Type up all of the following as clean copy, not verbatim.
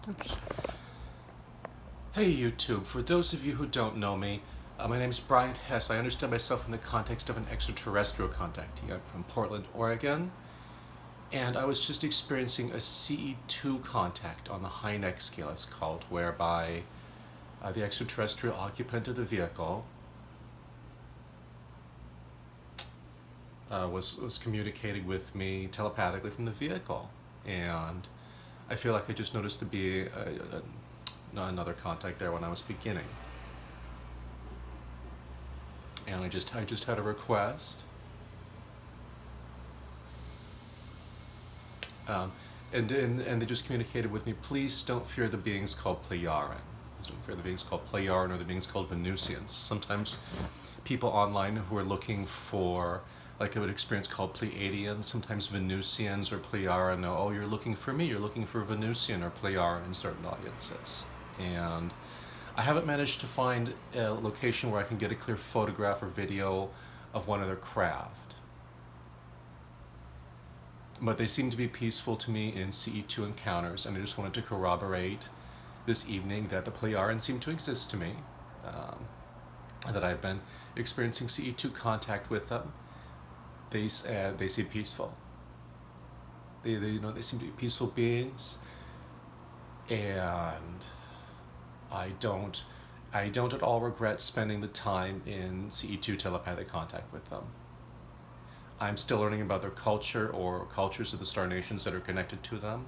Oops. Hey YouTube, for those of you who don't know me, my name is Brian Hess. I understand myself in the context of an extraterrestrial contactee. I'm from Portland, Oregon, and I was just experiencing a CE2 contact on the Hynek scale, it's called, whereby the extraterrestrial occupant of the vehicle was communicating with me telepathically from the vehicle, and I feel like I just noticed to be another contact there when I was beginning, and I just had a request, and they just communicated with me. Please don't fear the beings called Plejaren. Please don't fear the beings called Plejaren or the beings called Venusians. Sometimes people online who are looking for like an experience called Pleiadians, sometimes Venusians or Plejaren know, oh, you're looking for me, you're looking for Venusian or Plejaren in certain audiences. And I haven't managed to find a location where I can get a clear photograph or video of one of their craft. But they seem to be peaceful to me in CE2 encounters, and I just wanted to corroborate this evening that the Plejaren seem to exist to me, that I've been experiencing CE2 contact with them. They seem peaceful. They seem to be peaceful beings, and I don't at all regret spending the time in CE2 telepathic contact with them. I'm still learning about their culture or cultures of the star nations that are connected to them.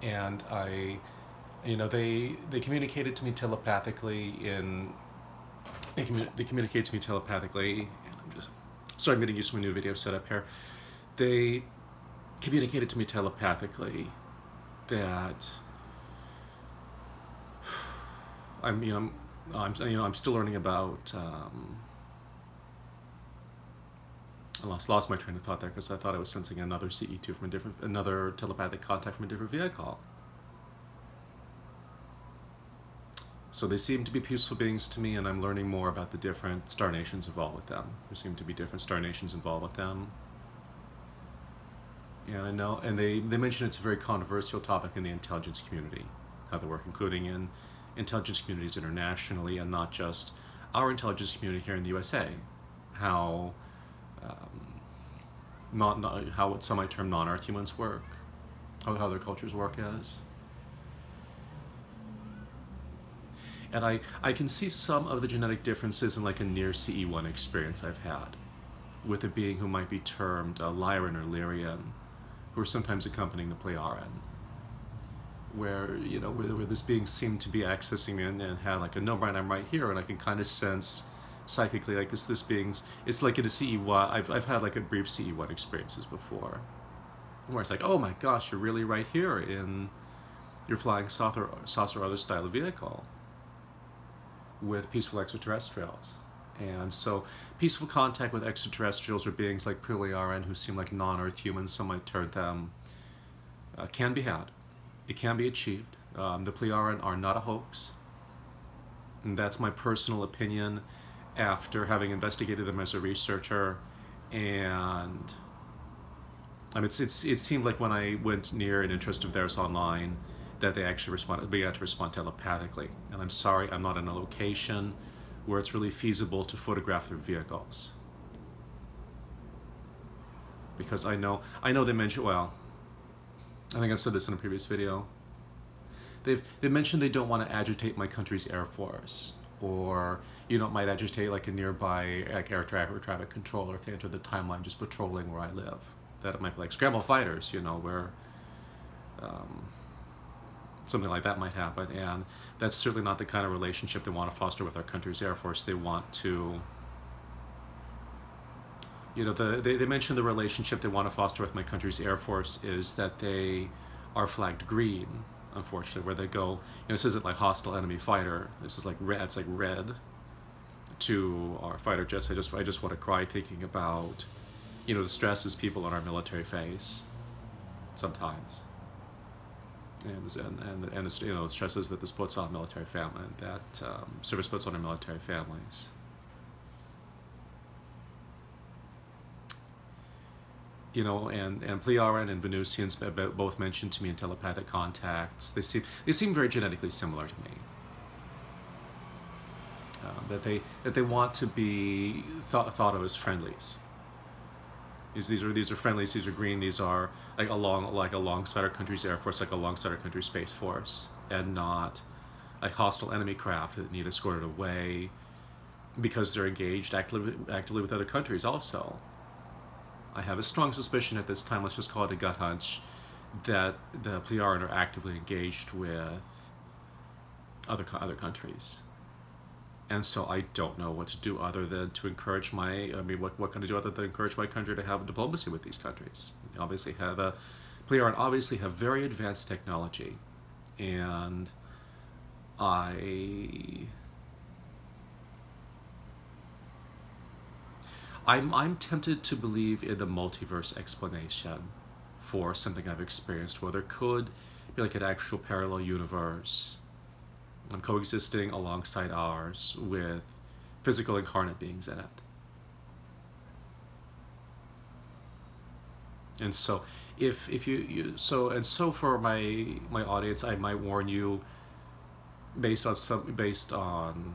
And they communicated to me telepathically they communicate to me telepathically, and I'm getting used to my new video setup here. They communicated to me telepathically that I'm still learning about. I lost my train of thought there because I thought I was sensing another CE2 from another telepathic contact from a different vehicle. So they seem to be peaceful beings to me, and I'm learning more about the different star nations involved with them. There seem to be different star nations involved with them. And I know, and they mention it's a very controversial topic in the intelligence community, how they work, including in intelligence communities internationally, and not just our intelligence community here in the USA. How how what some might term non-Earth humans work, how their cultures work as. And I can see some of the genetic differences in like a near CE1 experience I've had with a being who might be termed Lyran or Lyrian, who are sometimes accompanying the Plejaren, where this being seemed to be accessing me and had like a no, Brian, I'm right here, and I can kind of sense psychically like this being's, it's like in a CE1, I've had like a brief CE1 experiences before, where it's like, oh my gosh, you're really right here in your flying saucer or other style of vehicle with peaceful extraterrestrials. And so peaceful contact with extraterrestrials or beings like Plejaren who seem like non-Earth humans, some might term them, can be had. It can be achieved. The Plejaren are not a hoax, and that's my personal opinion after having investigated them as a researcher. And it seemed like when I went near an interest of theirs online that they actually began to respond telepathically. And I'm sorry, I'm not in a location where it's really feasible to photograph their vehicles, because I know they mentioned, well, I think I've said this in a previous video, they've mentioned they don't want to agitate my country's Air Force, or it might agitate like a nearby air traffic controller if they enter the timeline just patrolling where I live. That it might be like scramble fighters, where something like that might happen, and that's certainly not the kind of relationship they want to foster with our country's Air Force. They want to, they mentioned the relationship they want to foster with my country's Air Force is that they are flagged green, unfortunately, where they go, this isn't like hostile enemy fighter, this is like red, it's like red to our fighter jets. I just want to cry thinking about, the stresses people in our military face sometimes. And the stresses that this puts on military family, that service puts on our military families. and Plejaren and Venusians both mentioned to me in telepathic contacts. They seem very genetically similar to me. That they want to be thought of as friendlies. These are friendlies. These are green. These are alongside our country's air force, like alongside our country's space force, and not like hostile enemy craft that need escorted away because they're engaged actively with other countries. Also, I have a strong suspicion at this time. Let's just call it a gut hunch that the Plejaren are actively engaged with other countries. And so I don't know what to do other than to encourage what can I do other than encourage my country to have diplomacy with these countries? Plejaren obviously have very advanced technology, and I'm tempted to believe in the multiverse explanation for something I've experienced, where there could be like an actual parallel universe coexisting alongside ours with physical incarnate beings in it. And so if you for my audience, I might warn you based on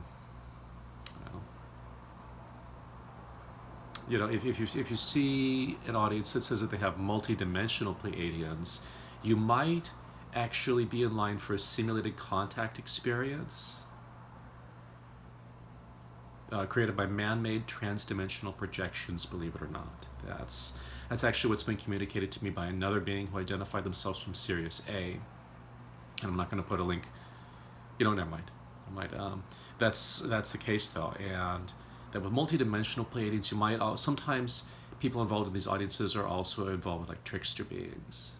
if you see an audience that says that they have multi-dimensional Pleiadians, you might actually be in line for a simulated contact experience created by man-made trans-dimensional projections, believe it or not. That's actually what's been communicated to me by another being who identified themselves from Sirius A. And I'm not going to put a link. Never mind. That's the case, though. And that with multi-dimensional Pleiadians, you might sometimes people involved in these audiences are also involved with like trickster beings,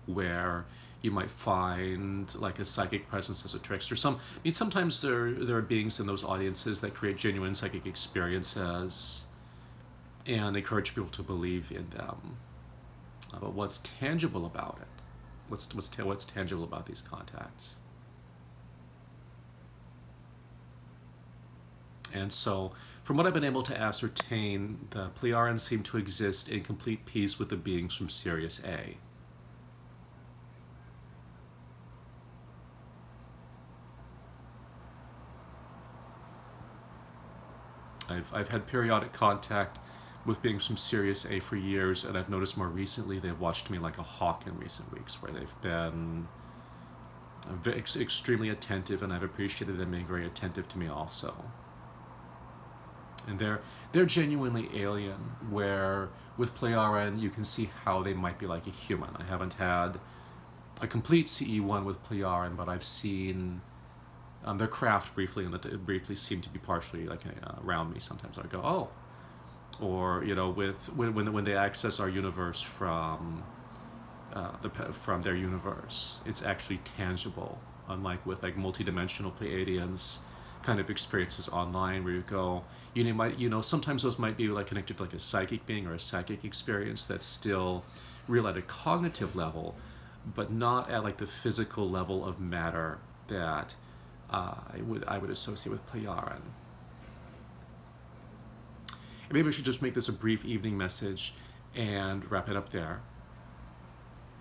where you might find like a psychic presence as a trickster. Sometimes there are beings in those audiences that create genuine psychic experiences and encourage people to believe in them. But what's tangible about it? What's tangible about these contacts? And so, from what I've been able to ascertain, the Plejaren seem to exist in complete peace with the beings from Sirius A. I've had periodic contact with beings from Sirius A for years, and I've noticed more recently they've watched me like a hawk in recent weeks, where they've been extremely attentive, and I've appreciated them being very attentive to me also. And they're genuinely alien, where with Plejaren you can see how they might be like a human. I haven't had a complete CE1 with Plejaren, but I've seen their craft briefly, and that it briefly seemed to be partially like around me. Sometimes I go, oh, or when they access our universe from their universe, it's actually tangible. Unlike with like multi-dimensional Pleiadians kind of experiences online, where you go, sometimes those might be like connected to like a psychic being or a psychic experience that's still real at a cognitive level, but not at like the physical level of matter that I would associate with Plejaren. And maybe I should just make this a brief evening message and wrap it up there.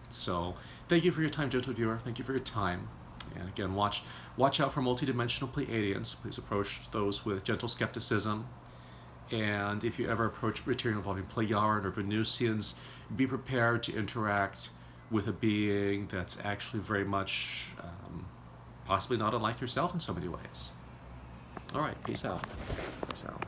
So, thank you for your time, gentle viewer. Thank you for your time. And again, watch out for multidimensional Pleiadians. Please approach those with gentle skepticism. And if you ever approach material involving Plejaren or Venusians, be prepared to interact with a being that's actually very much possibly not unlike yourself in so many ways. All right, peace out. Peace out.